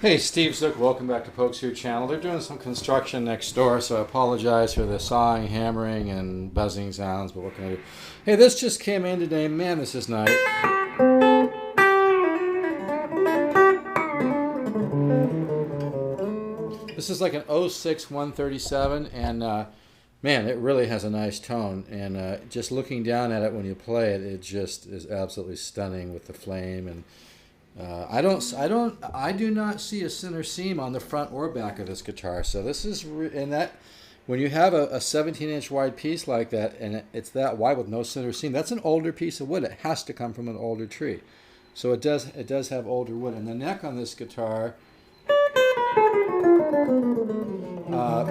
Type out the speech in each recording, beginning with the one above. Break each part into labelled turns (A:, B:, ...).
A: Hey, Steve Zook, welcome back to Pokes Your Channel. They're doing some construction next door, so I apologize for the sawing, hammering, and buzzing sounds, but what can I do? Hey, this just came in today. Man, this is nice. This is like an 06 137, and man, it really has a nice tone. And just looking down at it when you play it, it just is absolutely stunning with the flame. And I do not see a center seam on the front or back of this guitar. So this is, and that, when you have a 17-inch wide piece like that, and it's that wide with no center seam, that's an older piece of wood. It has to come from an older tree. So it does have older wood. And the neck on this guitar,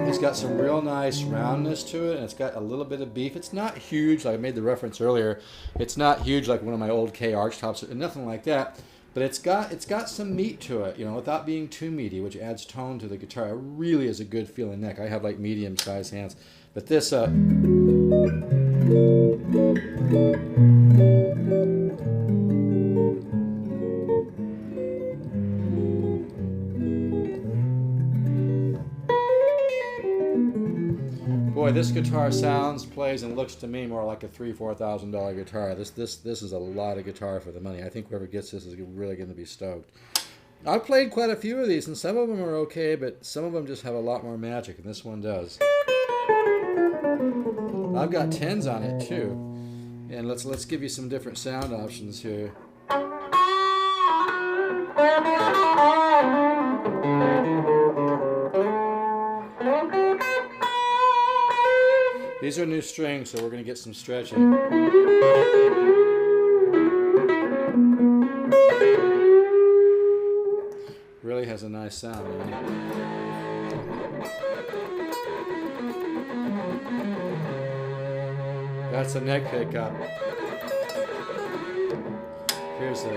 A: it's got some real nice roundness to it, and it's got a little bit of beef. It's not huge, like I made the reference earlier. It's not huge like one of my old K archtops, nothing like that. But it's got some meat to it, you know, without being too meaty, which adds tone to the guitar. It really is a good feeling neck. I have like medium-sized hands, but this boy, this guitar sounds, plays, and looks to me more like a $3,000-4,000 guitar. This is a lot of guitar for the money. I think whoever gets this is really going to be stoked. I've played quite a few of these, and some of them are okay, but some of them just have a lot more magic, and this one does. I've got 10s on it too, and let's give you some different sound options here. These are new strings, so we're going to get some stretching. Really has a nice sound, man. That's a neck pickup. Here's the...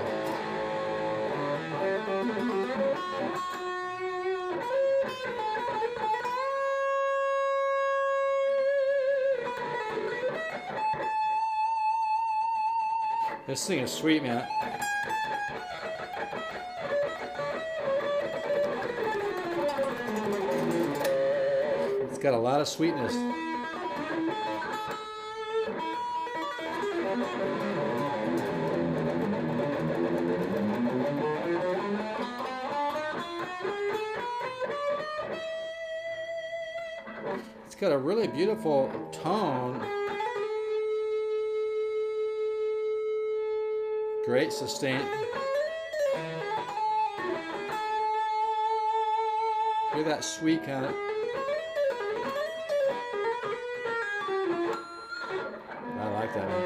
A: This thing is sweet, man. It's got a lot of sweetness. It's got a really beautiful tone. Great sustain. Hear that sweet kind of. I like that one.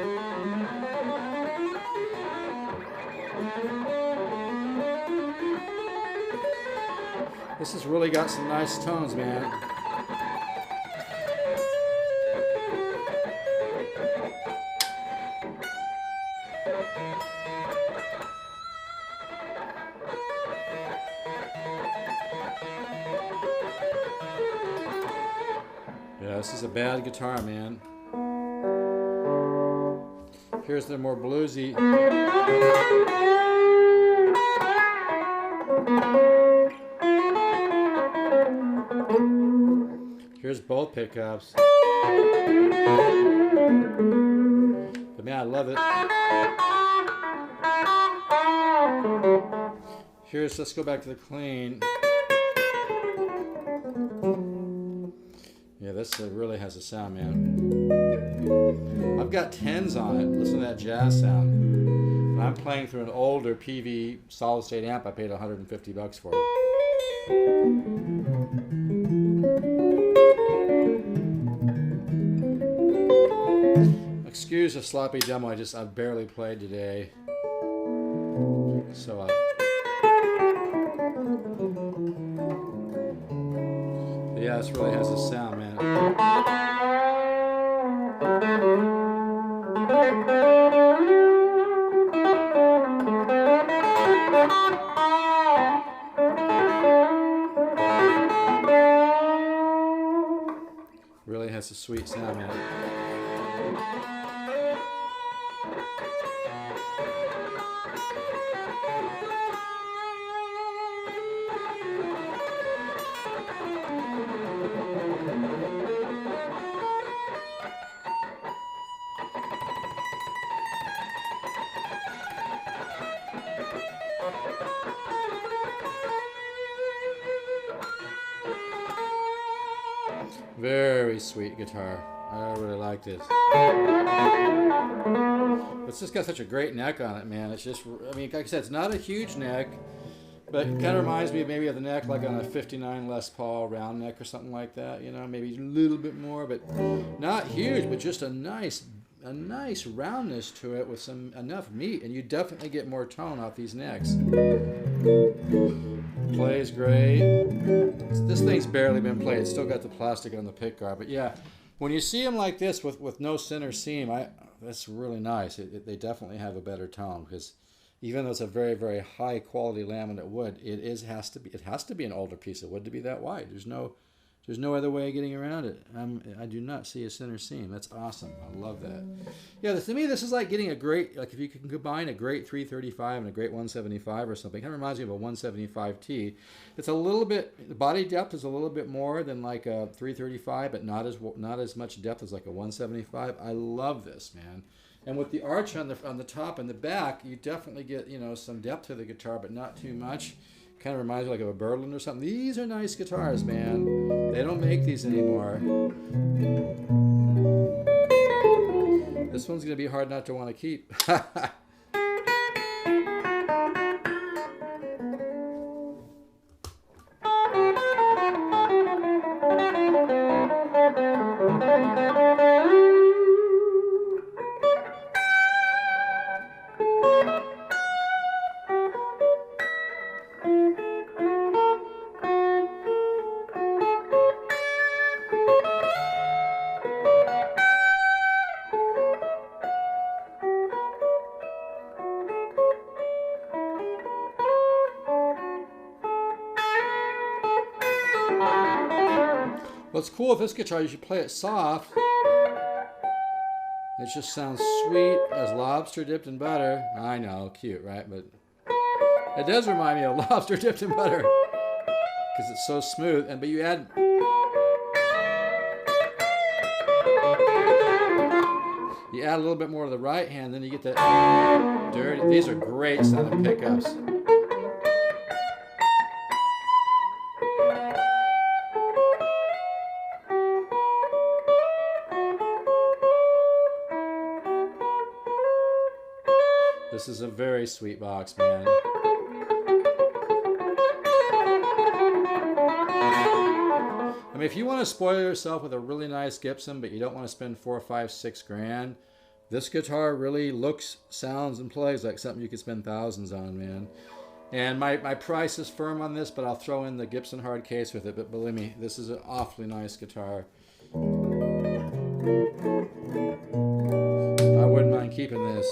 A: This has really got some nice tones, man. Yeah, this is a bad guitar, man. Here's the more bluesy. Here's both pickups. But man, I love it. Let's go back to the clean. Yeah, this really has a sound, man. I've got 10s on it. Listen to that jazz sound. And I'm playing through an older PV solid state amp I paid $150 for. Excuse the sloppy demo I've barely played today. So yeah, this really has a sound, man. Really has a sweet sound, man. Very sweet guitar. I really like this. It's just got such a great neck on it, man. It's just, I mean, like I said, it's not a huge neck, but it kind of reminds me maybe of the neck like on a 59 Les Paul round neck or something like that, you know, maybe a little bit more, but not huge, but just a nice roundness to it with some enough meat, and you definitely get more tone off these necks. Plays great. This thing's barely been played. It's still got the plastic on the pickguard, but yeah, when you see them like this with no center seam, that's really nice. They definitely have a better tone, because even though it's a very, very high quality laminate wood, it has to be an older piece of wood to be that wide. There's no other way of getting around it. I do not see a center seam. That's awesome. I love that. Yeah, to me, this is like getting a great, like if you can combine a great 335 and a great 175 or something. It kind of reminds me of a 175T. It's a little bit, the body depth is a little bit more than like a 335, but not as much depth as like a 175. I love this, man. And with the arch on the top and the back, you definitely get, you know, some depth to the guitar, but not too much. Kind of reminds me like of a Berlin or something. These are nice guitars, man. They don't make these anymore. This one's going to be hard not to want to keep. What's cool with this guitar is you play it soft. It just sounds sweet as lobster dipped in butter. I know, cute, right? But it does remind me of lobster dipped in butter because it's so smooth. But you add a little bit more to the right hand, then you get that dirty. These are great sounding pickups. This is a very sweet box, man. I mean, if you want to spoil yourself with a really nice Gibson, but you don't want to spend $4, $5, $6 grand, this guitar really looks, sounds, and plays like something you could spend thousands on, man. And my price is firm on this, but I'll throw in the Gibson hard case with it. But believe me, this is an awfully nice guitar. I wouldn't mind keeping this.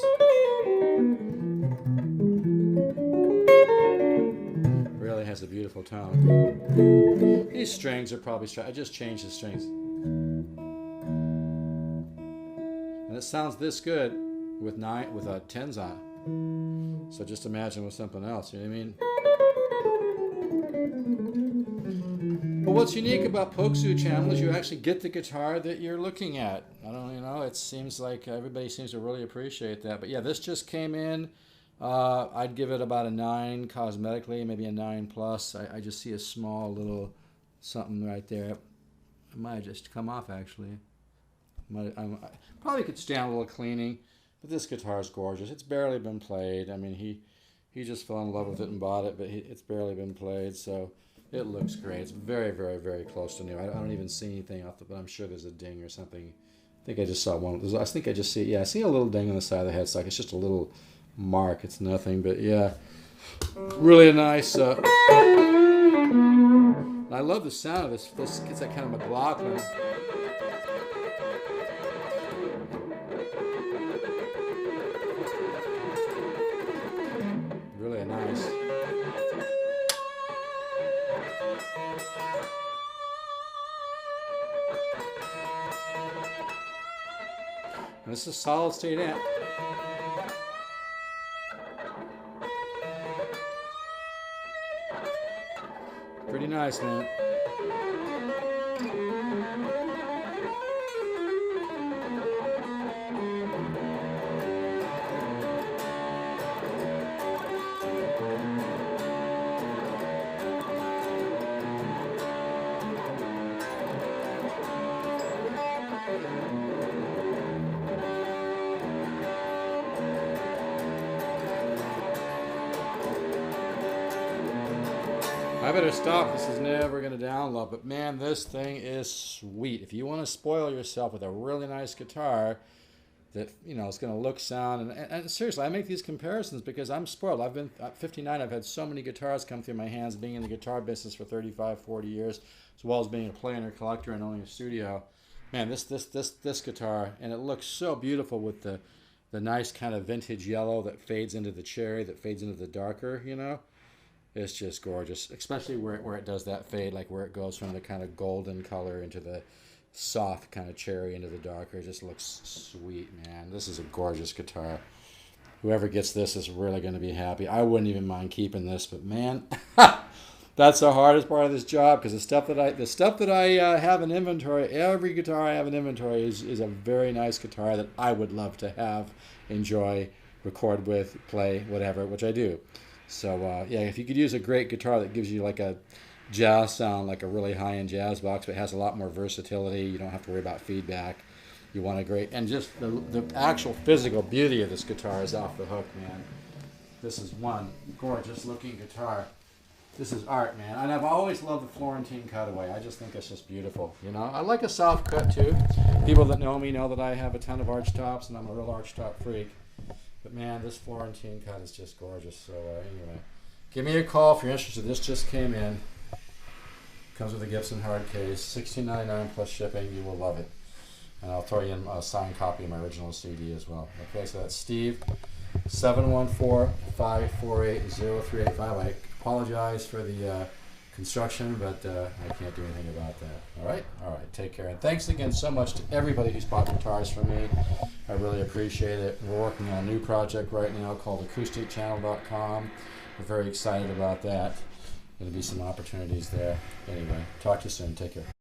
A: Really has a beautiful tone. These strings are probably I just changed the strings. And it sounds this good with 10s on it. So just imagine with something else, you know what I mean? But what's unique about Poksu Channel is you actually get the guitar that you're looking at. I don't, you know, it seems like everybody seems to really appreciate that. But yeah, this just came in. I'd give it about a 9 cosmetically, maybe a 9+. I just see a small little something right there. It might just come off actually. I probably could stand a little cleaning, but this guitar is gorgeous. It's barely been played. I mean, he just fell in love with it and bought it, but it's barely been played, so it looks great. It's very, very, very close to new. I don't even see anything off but I'm sure there's a ding or something. I think I just saw one. I think I just see, yeah, I see a little ding on the side of the headstock. It's just a little mark. It's nothing, but yeah, really nice. I love the sound of this. This gets that kind of McLaughlin. Really nice. And this is a solid state amp. Pretty nice, man. I better stop. This is never going to download. But man, this thing is sweet. If you want to spoil yourself with a really nice guitar that, you know, it's going to look, sound, and seriously, I make these comparisons because I'm spoiled. I've been at 59. I've had so many guitars come through my hands, being in the guitar business for 35, 40 years, as well as being a player and a collector and owning a studio. Man, this guitar, and it looks so beautiful with the nice kind of vintage yellow that fades into the cherry, that fades into the darker, you know. It's just gorgeous, especially where it does that fade, like where it goes from the kind of golden color into the soft kind of cherry into the darker. It just looks sweet, man. This is a gorgeous guitar. Whoever gets this is really going to be happy. I wouldn't even mind keeping this, but man, that's the hardest part of this job, because the stuff that I have in inventory, every guitar I have in inventory is a very nice guitar that I would love to have, enjoy, record with, play, whatever, which I do. So yeah, if you could use a great guitar that gives you like a jazz sound, like a really high-end jazz box, but has a lot more versatility, you don't have to worry about feedback. You want a great, and just the actual physical beauty of this guitar is off the hook, man. This is one gorgeous looking guitar. This is art, man. And I've always loved the Florentine cutaway. I just think it's just beautiful. You know, I like a soft cut too. People that know me know that I have a ton of arch tops, and I'm a real arch top freak. But man, this Florentine cut is just gorgeous. So anyway, give me a call if you're interested. This just came in. Comes with a Gibson hard case, $16.99 plus shipping. You will love it. And I'll throw you in a signed copy of my original CD as well. Okay, so that's Steve, 714-548-0385. I apologize for the construction, but I can't do anything about that. All right? All right, take care. And thanks again so much to everybody who's bought guitars from me. I really appreciate it. We're working on a new project right now called AcousticChannel.com. We're very excited about that. There'll be some opportunities there. Anyway, talk to you soon. Take care.